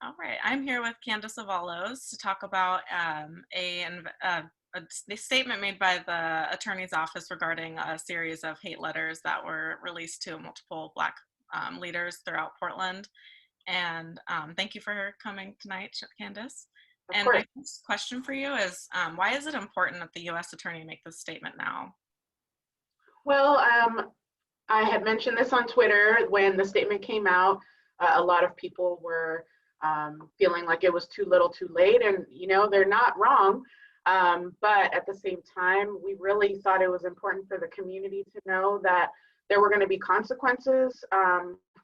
All right, I'm here with Candace Avalos to talk about a statement made by the attorney's office regarding a series of hate letters that were released to multiple Black leaders throughout Portland. And thank you for coming tonight, Candace. Of And course. my first question for you is, why is it important that the U.S. attorney make this statement now? Well, I had mentioned this on Twitter when the statement came out. A lot of people were feeling like it was too little too late, and they're not wrong. But at the same time, we really thought it was important for the community to know that there were going to be consequences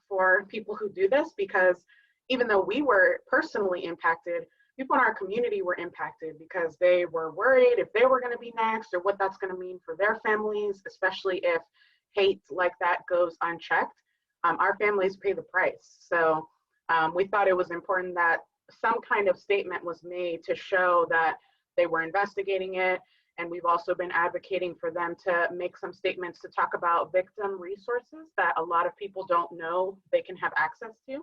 for people who do this, because even though we were personally impacted, people in our community were impacted because they were worried if they were going to be next or what that's going to mean for their families, especially if hate like that goes unchecked. Our families pay the price. So we thought it was important that some kind of statement was made to show that they were investigating it. And we've also been advocating for them to make some statements to talk about victim resources that a lot of people don't know they can have access to.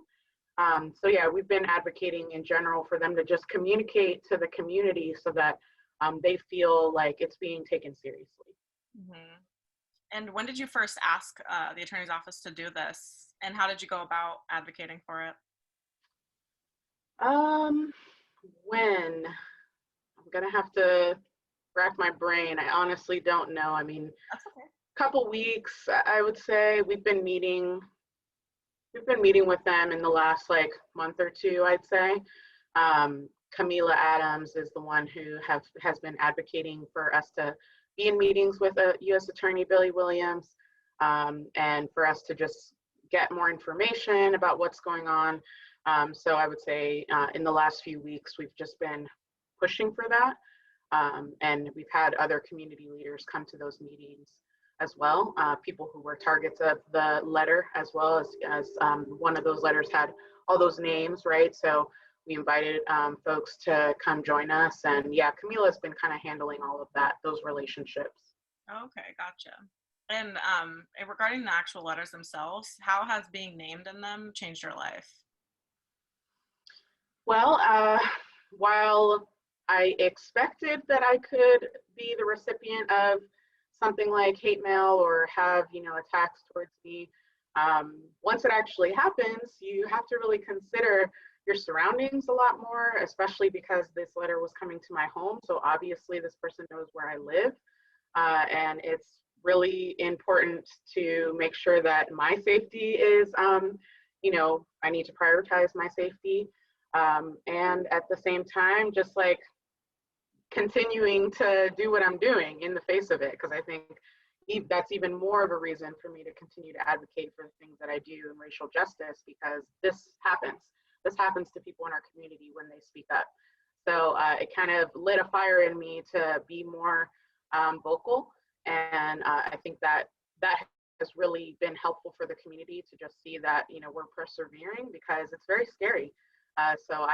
So yeah, we've been advocating in general for them to just communicate to the community so that they feel like it's being taken seriously. Mm-hmm. And when did you first ask the attorney's office to do this? And how did you go about advocating for it? Um, when? I'm gonna have to rack my brain. I honestly don't know. I mean, That's okay. couple weeks, I would say. We've been meeting with them in the last like month or two, I'd say. Camila Adams is the one who has been advocating for us to be in meetings with U.S. Attorney Billy Williams, and for us to just get more information about what's going on. So I would say in the last few weeks, we've just been pushing for that. And we've had other community leaders come to those meetings as well, people who were targets of the letter, as well as one of those letters had all those names, right? So we invited folks to come join us. And yeah, Camila's been kind of handling all of that, those relationships. Okay, gotcha. And regarding the actual letters themselves, how has being named in them changed your life? Well, while I expected that I could be the recipient of something like hate mail or have, attacks towards me, once it actually happens, you have to really consider your surroundings a lot more, especially because this letter was coming to my home. So obviously this person knows where I live. And it's really important to make sure that my safety is, I need to prioritize my safety. And at the same time, just like continuing to do what I'm doing in the face of it, because I think that's even more of a reason for me to continue to advocate for the things that I do in racial justice, because this happens. This happens to people in our community when they speak up. So it kind of lit a fire in me to be more vocal. And I think that has really been helpful for the community to just see that, we're persevering, because it's very scary. So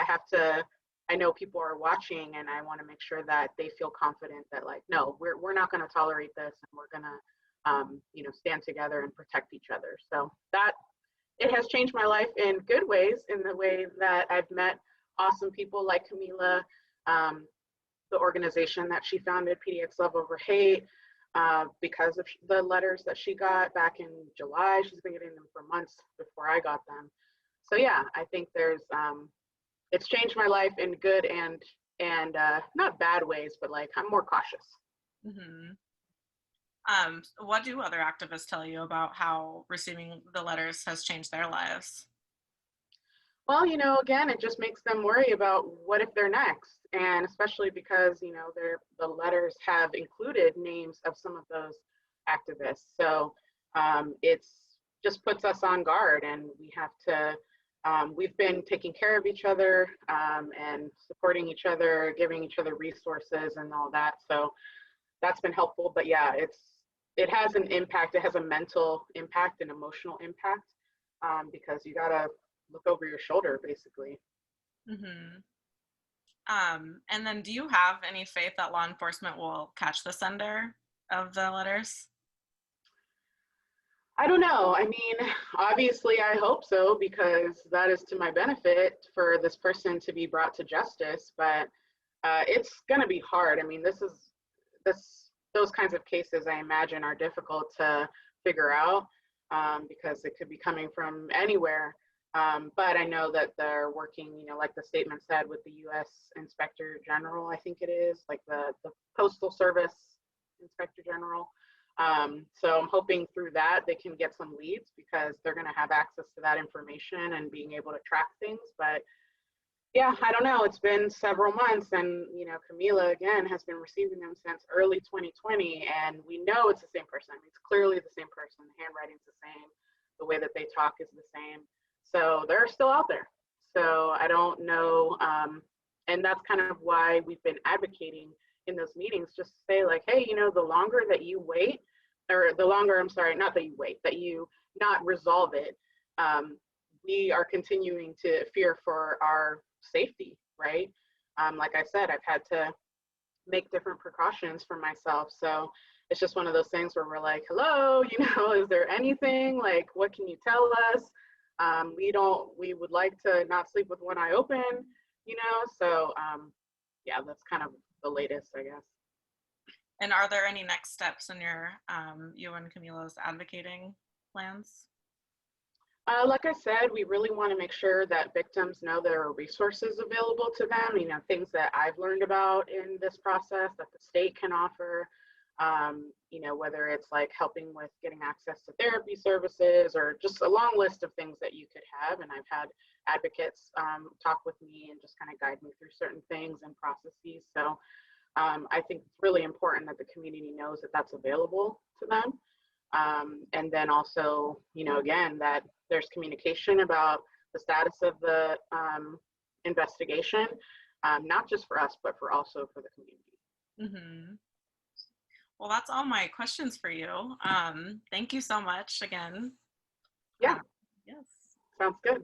I know people are watching, and I want to make sure that they feel confident that, like, no, we're not going to tolerate this, and we're going to, stand together and protect each other. So that it has changed my life in good ways, in the way that I've met awesome people like Camila, the organization that she founded, PDX Love Over Hate, because of the letters that she got back in July. She's been getting them for months before I got them. So yeah, I think it's changed my life in good and not bad ways, but like I'm more cautious. Mm-hmm. What do other activists tell you about how receiving the letters has changed their lives? Well, again, it just makes them worry about what if they're next, and especially because the letters have included names of some of those activists. So it's just puts us on guard, and we have to. We've been taking care of each other and supporting each other, giving each other resources and all that. So that's been helpful. But yeah, it has an impact. It has a mental impact, an emotional impact, because you gotta look over your shoulder, basically. Mm-hmm. And then do you have any faith that law enforcement will catch the sender of the letters? I don't know. I mean, obviously, I hope so because that is to my benefit for this person to be brought to justice. But it's going to be hard. I mean, those kinds of cases I imagine are difficult to figure out because it could be coming from anywhere. But I know that they're working, like the statement said, with the U.S. Inspector General, I think it is, like the Postal Service Inspector General. So I'm hoping through that they can get some leads because they're going to have access to that information and being able to track things. But yeah, I don't know. It's been several months, and Camila again has been receiving them since early 2020, and we know it's the same person. I mean, it's clearly the same person. The handwriting's the same, the way that they talk is the same. So they're still out there. So I don't know, and that's kind of why we've been advocating in those meetings, just to say like, hey, the longer that you wait, or the longer, I'm sorry, not that you wait, that you not resolve it. We are continuing to fear for our safety, right? Like I said, I've had to make different precautions for myself. So it's just one of those things where we're like, hello, is there anything? Like, what can you tell us? We would like to not sleep with one eye open, So yeah, that's kind of the latest, I guess. And are there any next steps in your you and Camila's advocating plans? Like I said, we really want to make sure that victims know there are resources available to them, things that I've learned about in this process that the state can offer, whether it's like helping with getting access to therapy services or just a long list of things that you could have. And I've had advocates talk with me and just kind of guide me through certain things and processes. So I think it's really important that the community knows that that's available to them. And then also, again, that there's communication about the status of the investigation, not just for us, but for also for the community. Mm-hmm. Well, that's all my questions for you. Thank you so much again. Yeah, Yes. sounds good.